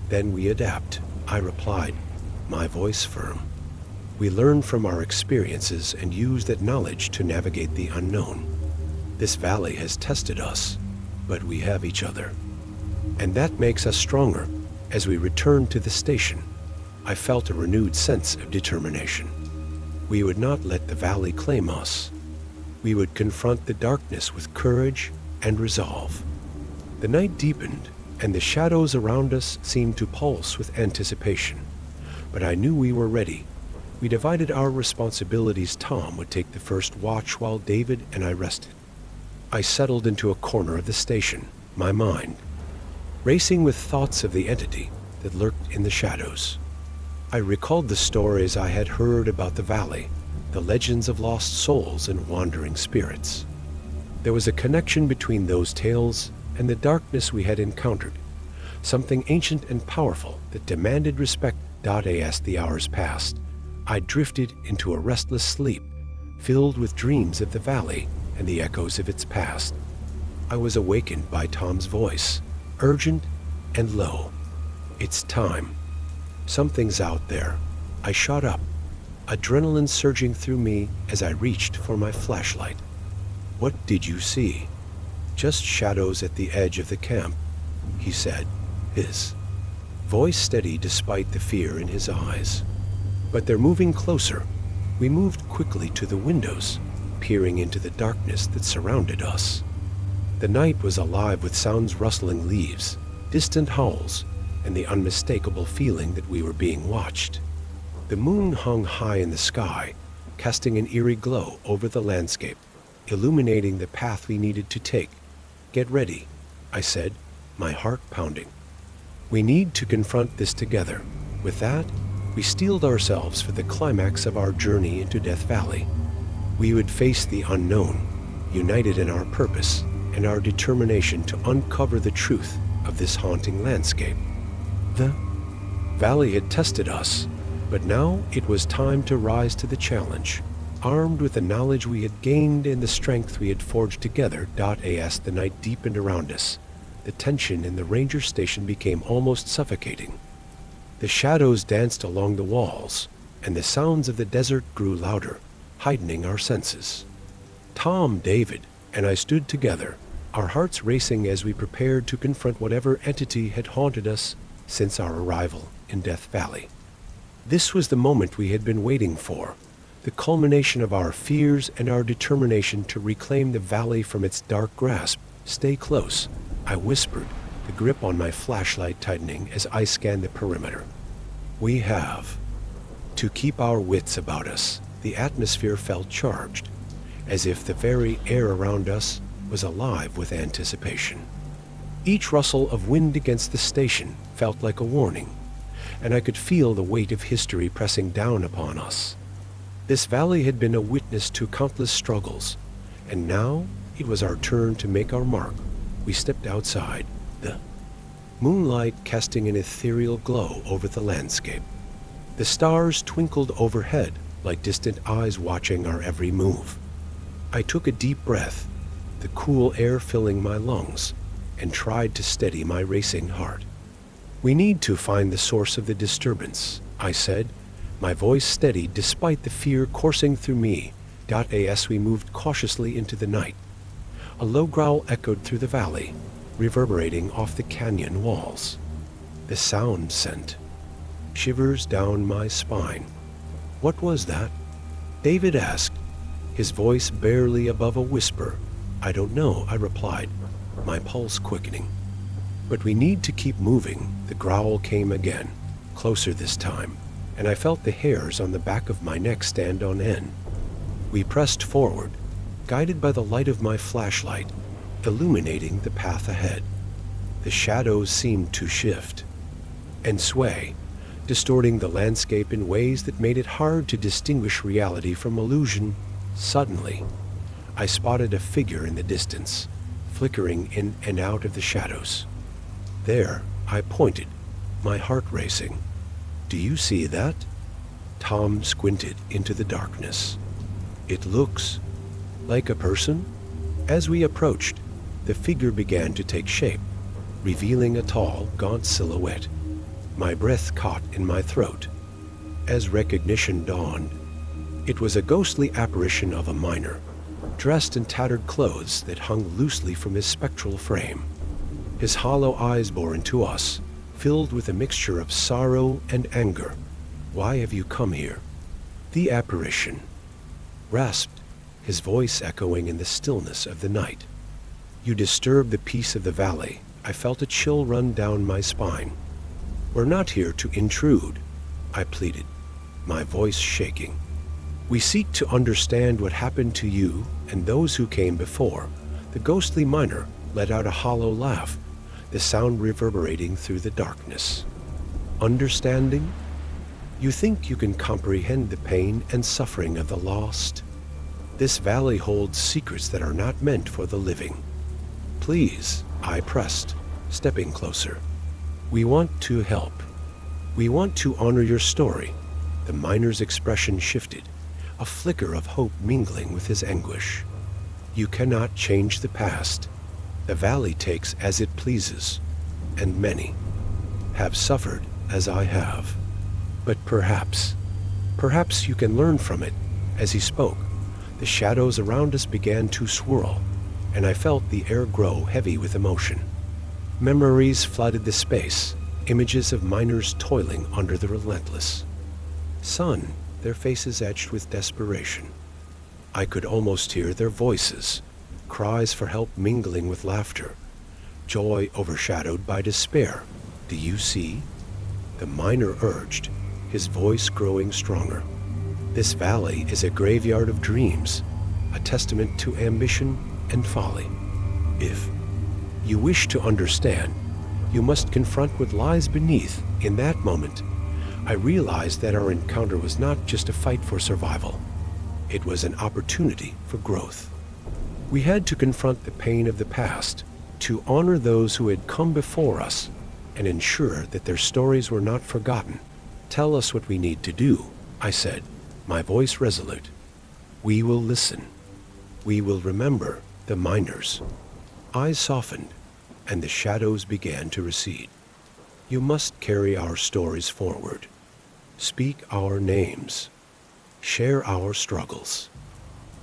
Then we adapt," I replied, my voice firm. "We learn from our experiences and use that knowledge to navigate the unknown. This valley has tested us, but we have each other. And that makes us stronger." As we returned to the station, I felt a renewed sense of determination. We would not let the valley claim us. We would confront the darkness with courage and resolve. The night deepened, and the shadows around us seemed to pulse with anticipation. But I knew we were ready. We divided our responsibilities. Tom would take the first watch while David and I rested. I settled into a corner of the station, my mind racing with thoughts of the entity that lurked in the shadows. I recalled the stories I had heard about the valley, the legends of lost souls and wandering spirits. There was a connection between those tales and the darkness we had encountered, something ancient and powerful that demanded respect. As the hours passed, I drifted into a restless sleep, filled with dreams of the valley and the echoes of its past. I was awakened by Tom's voice, urgent and low. "It's time. Something's out there." I shot up, adrenaline surging through me as I reached for my flashlight. "What did you see?" "Just shadows at the edge of the camp," he said, his voice steady despite the fear in his eyes. "But they're moving closer." We moved quickly to the windows, peering into the darkness that surrounded us. The night was alive with sounds, rustling leaves, distant howls, and the unmistakable feeling that we were being watched. The moon hung high in the sky, casting an eerie glow over the landscape, illuminating the path we needed to take. "Get ready," I said, my heart pounding. "We need to confront this together." With that, we steeled ourselves for the climax of our journey into Death Valley. We would face the unknown, united in our purpose and our determination to uncover the truth of this haunting landscape. The valley had tested us, but now it was time to rise to the challenge, armed with the knowledge we had gained and the strength we had forged together. As the night deepened around us, the tension in the ranger station became almost suffocating. The shadows danced along the walls, and the sounds of the desert grew louder, heightening our senses. Tom, David, and I stood together, our hearts racing as we prepared to confront whatever entity had haunted us since our arrival in Death Valley. This was the moment we had been waiting for, the culmination of our fears and our determination to reclaim the valley from its dark grasp. "Stay close," I whispered, the grip on my flashlight tightening as I scanned the perimeter. "We have to keep our wits about us." The atmosphere felt charged, as if the very air around us was alive with anticipation. Each rustle of wind against the station felt like a warning, and I could feel the weight of history pressing down upon us. This valley had been a witness to countless struggles, and now it was our turn to make our mark. We stepped outside, the moonlight casting an ethereal glow over the landscape. The stars twinkled overhead like distant eyes watching our every move. I took a deep breath, the cool air filling my lungs, and tried to steady my racing heart. "We need to find the source of the disturbance," I said, my voice steady despite the fear coursing through me. As we moved cautiously into the night, a low growl echoed through the valley, reverberating off the canyon walls. The sound sent shivers down my spine. "What was that?" David asked, his voice barely above a whisper. "I don't know," I replied, my pulse quickening. "But we need to keep moving." The growl came again, closer this time, and I felt the hairs on the back of my neck stand on end. We pressed forward, guided by the light of my flashlight, illuminating the path ahead. The shadows seemed to shift and sway, distorting the landscape in ways that made it hard to distinguish reality from illusion. Suddenly, I spotted a figure in the distance, flickering in and out of the shadows. "There," I pointed, my heart racing. "Do you see that?" Tom squinted into the darkness. "It looks like a person." As we approached, the figure began to take shape, revealing a tall, gaunt silhouette. My breath caught in my throat. As recognition dawned, it was a ghostly apparition of a miner, dressed in tattered clothes that hung loosely from his spectral frame. His hollow eyes bore into us, filled with a mixture of sorrow and anger. "Why have you come here?" The apparition rasped, his voice echoing in the stillness of the night. You disturbed the peace of the valley. I felt a chill run down my spine. We're not here to intrude, I pleaded, my voice shaking. We seek to understand what happened to you and those who came before. The ghostly miner let out a hollow laugh, the sound reverberating through the darkness. Understanding? You think you can comprehend the pain and suffering of the lost? This valley holds secrets that are not meant for the living. Please, I pressed, stepping closer. We want to help. We want to honor your story. The miner's expression shifted, a flicker of hope mingling with his anguish. You cannot change the past. The valley takes as it pleases, and many have suffered as I have. But perhaps you can learn from it. As he spoke, the shadows around us began to swirl, and I felt the air grow heavy with emotion. Memories flooded the space, images of miners toiling under the relentless sun, their faces etched with desperation. I could almost hear their voices, cries for help mingling with laughter, joy overshadowed by despair. Do you see? The miner urged, his voice growing stronger. This valley is a graveyard of dreams, a testament to ambition and folly. If you wish to understand, you must confront what lies beneath. In that moment, I realized that our encounter was not just a fight for survival. It was an opportunity for growth. We had to confront the pain of the past, to honor those who had come before us, and ensure that their stories were not forgotten. Tell us what we need to do, I said, my voice resolute. We will listen. We will remember the miners. Eyes softened, and the shadows began to recede. You must carry our stories forward. Speak our names. Share our struggles.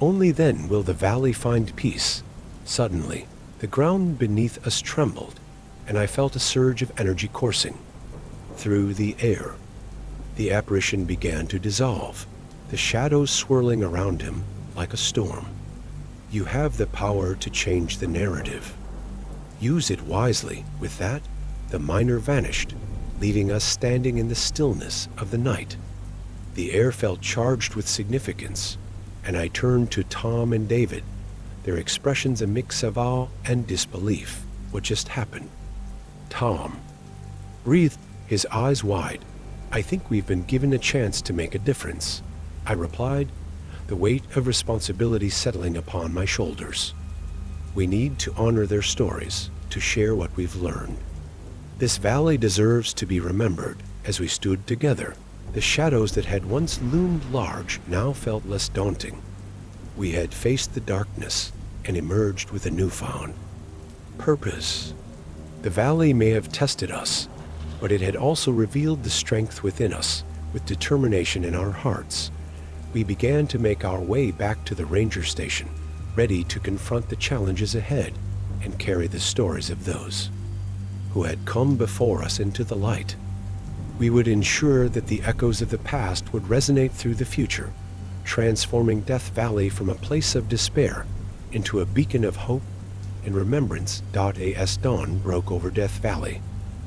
Only then will the valley find peace. Suddenly, the ground beneath us trembled, and I felt a surge of energy coursing through the air. The apparition began to dissolve, the shadows swirling around him like a storm. You have the power to change the narrative. Use it wisely. With that, the miner vanished, leaving us standing in the stillness of the night. The air felt charged with significance, and I turned to Tom and David, their expressions a mix of awe and disbelief. What just happened? Tom breathed, his eyes wide. I think we've been given a chance to make a difference, I replied, the weight of responsibility settling upon my shoulders. We need to honor their stories, to share what we've learned. This valley deserves to be remembered. As we stood together, the shadows that had once loomed large now felt less daunting. We had faced the darkness and emerged with a newfound purpose. The valley may have tested us, but it had also revealed the strength within us. With determination in our hearts, we began to make our way back to the ranger station, ready to confront the challenges ahead and carry the stories of those who had come before us into the light. We would ensure that the echoes of the past would resonate through the future, transforming Death Valley from a place of despair into a beacon of hope and remembrance. As dawn broke over Death Valley,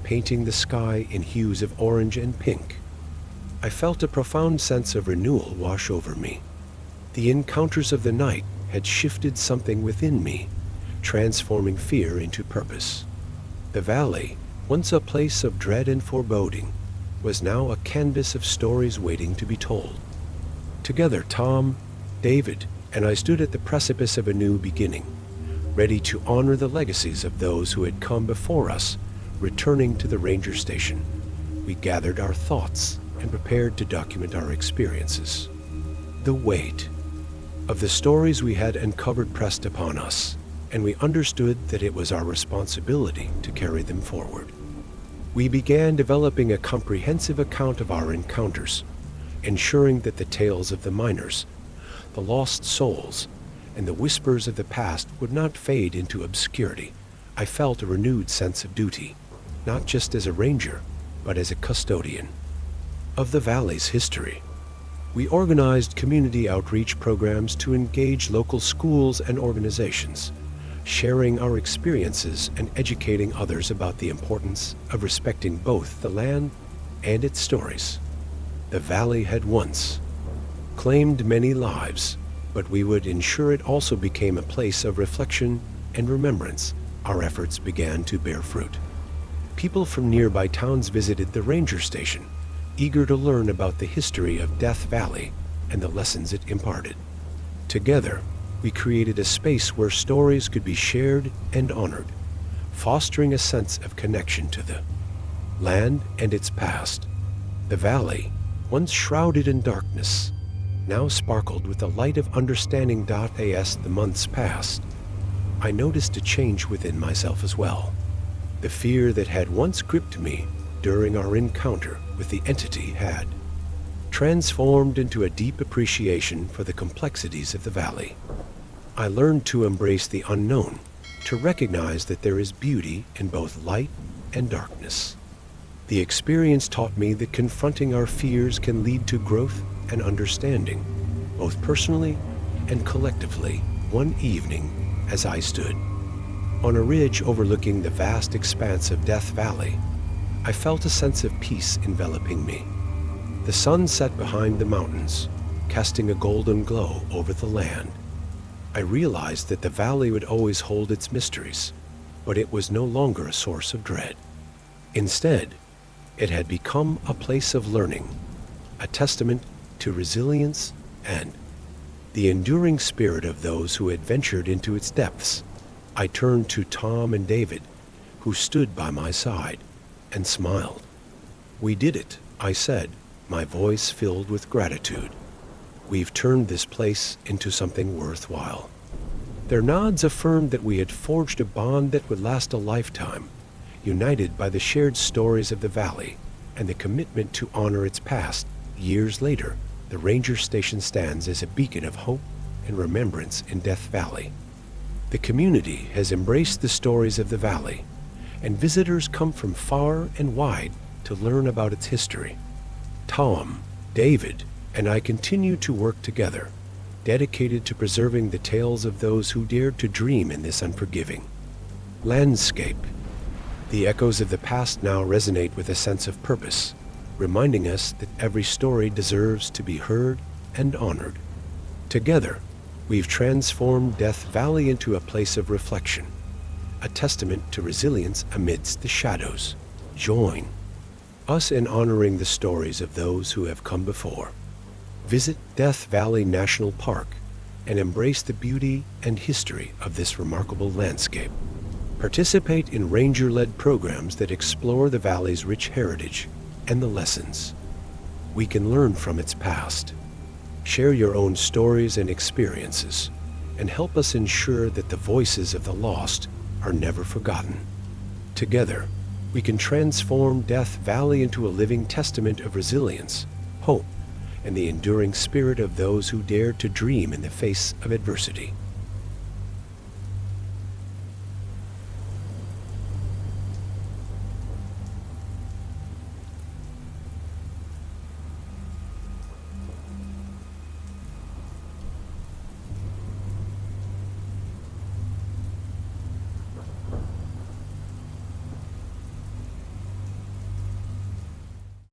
painting the sky in hues of orange and pink, I felt a profound sense of renewal wash over me. The encounters of the night had shifted something within me, transforming fear into purpose. The valley, once a place of dread and foreboding, was now a canvas of stories waiting to be told. Together, Tom, David, and I stood at the precipice of a new beginning, ready to honor the legacies of those who had come before us. Returning to the ranger station, we gathered our thoughts and prepared to document our experiences. The weight of the stories we had uncovered pressed upon us, and we understood that it was our responsibility to carry them forward. We began developing a comprehensive account of our encounters, ensuring that the tales of the miners, the lost souls, and the whispers of the past would not fade into obscurity. I felt a renewed sense of duty, not just as a ranger, but as a custodian of the valley's history. We organized community outreach programs to engage local schools and organizations, sharing our experiences and educating others about the importance of respecting both the land and its stories. The valley had once claimed many lives, but we would ensure it also became a place of reflection and remembrance. Our efforts began to bear fruit. People from nearby towns visited the ranger station, eager to learn about the history of Death Valley and the lessons it imparted. Together, we created a space where stories could be shared and honored, fostering a sense of connection to the land and its past. The valley, once shrouded in darkness, now sparkled with the light of understanding. As the months passed, I noticed a change within myself as well. The fear that had once gripped me during our encounter with the entity had transformed into a deep appreciation for the complexities of the valley. I learned to embrace the unknown, to recognize that there is beauty in both light and darkness. The experience taught me that confronting our fears can lead to growth and understanding, both personally and collectively. One evening, as I stood on a ridge overlooking the vast expanse of Death Valley, I felt a sense of peace enveloping me. The sun set behind the mountains, casting a golden glow over the land. I realized that the valley would always hold its mysteries, but it was no longer a source of dread. Instead, it had become a place of learning, a testament to resilience and the enduring spirit of those who had ventured into its depths. I turned to Tom and David, who stood by my side, and smiled. "We did it," I said, my voice filled with gratitude. "We've turned this place into something worthwhile." Their nods affirmed that we had forged a bond that would last a lifetime, united by the shared stories of the valley and the commitment to honor its past. Years later, the ranger station stands as a beacon of hope and remembrance in Death Valley. The community has embraced the stories of the valley, and visitors come from far and wide to learn about its history. Tom, David, and I continue to work together, dedicated to preserving the tales of those who dared to dream in this unforgiving landscape. The echoes of the past now resonate with a sense of purpose, reminding us that every story deserves to be heard and honored. Together, we've transformed Death Valley into a place of reflection, a testament to resilience amidst the shadows. Join us in honoring the stories of those who have come before. Visit Death Valley National Park and embrace the beauty and history of this remarkable landscape. Participate in ranger-led programs that explore the valley's rich heritage and the lessons we can learn from its past. Share your own stories and experiences, and help us ensure that the voices of the lost are never forgotten. Together, we can transform Death Valley into a living testament of resilience, hope, and the enduring spirit of those who dare to dream in the face of adversity.